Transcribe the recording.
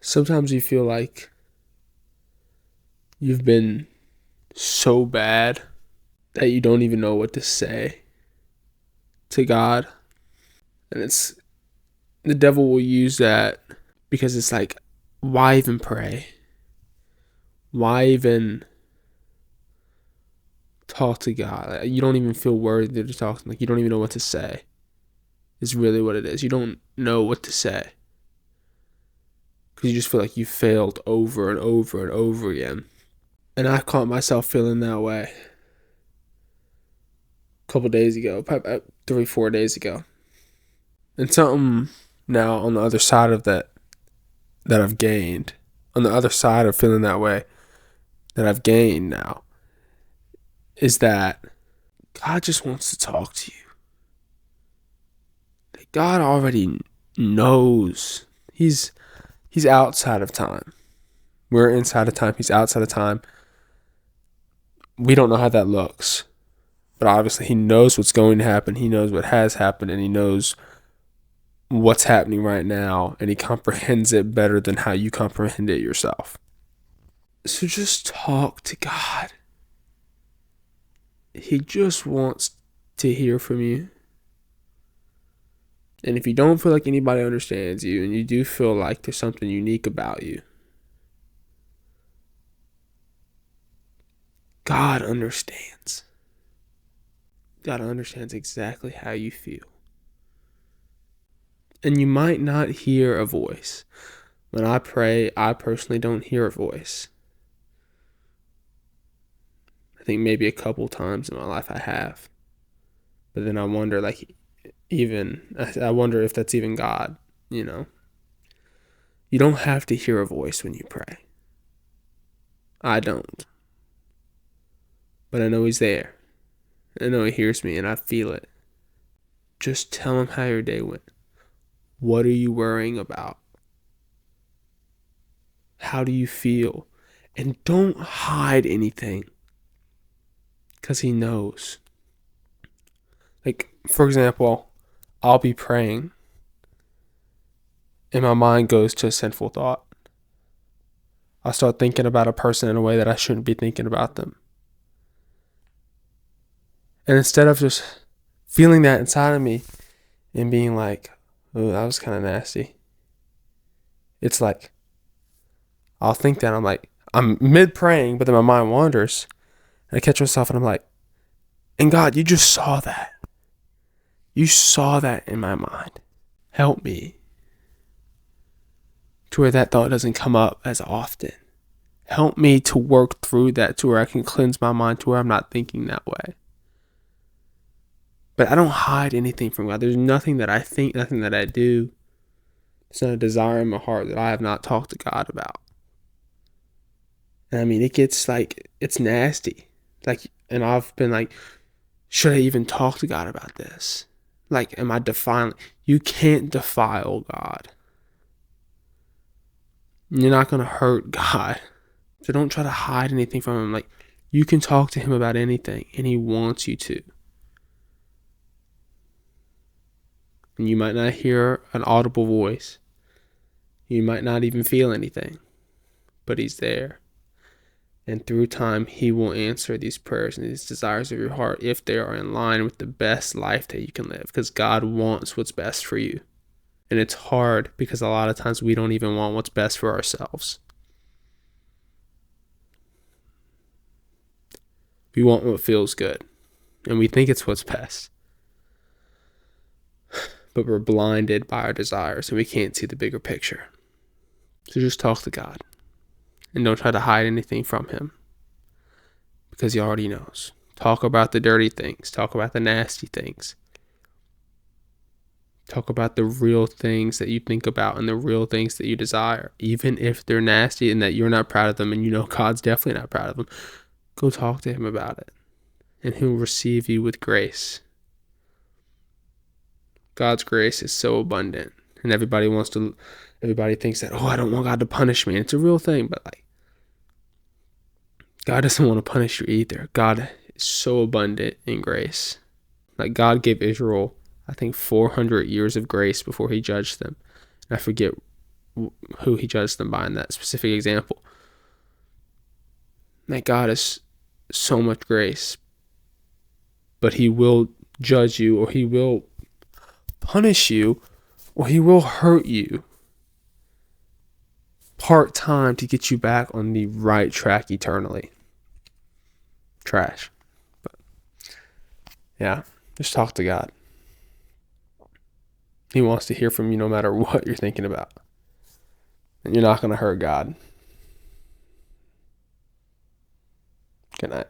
Sometimes you feel like you've been so bad that you don't even know what to say to God. And the devil will use that because it's like, why even pray? Why even talk to God? Like, you don't even feel worthy to talk to him. Like, you don't even know what to say. Is really what it is. You don't know what to say because you just feel like you failed over and over and over again. And I caught myself feeling that way a couple days ago, probably 3-4 days ago. And something now on the other side of that I've gained, on the other side of feeling that way that I've gained now, is that God just wants to talk to you. God already knows. He's outside of time. We're inside of time. He's outside of time. We don't know how that looks. But obviously he knows what's going to happen. He knows what has happened, and he knows what's happening right now, and he comprehends it better than how you comprehend it yourself. So just talk to God. He just wants to hear from you. And if you don't feel like anybody understands you, and you do feel like there's something unique about you, God understands. God understands exactly how you feel. And you might not hear a voice. When I pray, I personally don't hear a voice. I think maybe a couple times in my life I have. But then I wonder, I wonder if that's even God, you know. You don't have to hear a voice when you pray. I don't. But I know he's there. I know he hears me and I feel it. Just tell him how your day went. What are you worrying about? How do you feel? And don't hide anything. Because he knows. Like, for example, I'll be praying and my mind goes to a sinful thought. I start thinking about a person in a way that I shouldn't be thinking about them. And instead of just feeling that inside of me and being like, oh, that was kind of nasty, it's like, I'll think that I'm mid-praying, but then my mind wanders. And I catch myself and I'm like, and God, you just saw that. You saw that in my mind. Help me to where that thought doesn't come up as often. Help me to work through that to where I can cleanse my mind to where I'm not thinking that way. But I don't hide anything from God. There's nothing that I think, nothing that I do. There's not a desire in my heart that I have not talked to God about. And I mean, it gets like, it's nasty. Like, and I've been like, should I even talk to God about this? Like, am I defiling? You can't defile God. You're not going to hurt God. So don't try to hide anything from him. Like, you can talk to him about anything, and he wants you to. And you might not hear an audible voice. You might not even feel anything. But he's there. And through time, he will answer these prayers and these desires of your heart if they are in line with the best life that you can live. Because God wants what's best for you. And it's hard because a lot of times we don't even want what's best for ourselves. We want what feels good. And we think it's what's best. But we're blinded by our desires and we can't see the bigger picture. So just talk to God. And don't try to hide anything from him. Because he already knows. Talk about the dirty things. Talk about the nasty things. Talk about the real things that you think about and the real things that you desire. Even if they're nasty and that you're not proud of them and you know God's definitely not proud of them. Go talk to him about it. And he'll receive you with grace. God's grace is so abundant. And everybody thinks that, oh, I don't want God to punish me. And it's a real thing, but like, God doesn't want to punish you either. God is so abundant in grace. Like, God gave Israel, I think, 400 years of grace before he judged them. And I forget who he judged them by in that specific example. That God is so much grace, but he will judge you, or he will punish you, or he will hurt you part-time to get you back on the right track eternally. Trash. But yeah, just talk to God. He wants to hear from you no matter what you're thinking about. And you're not going to hurt God. Good night.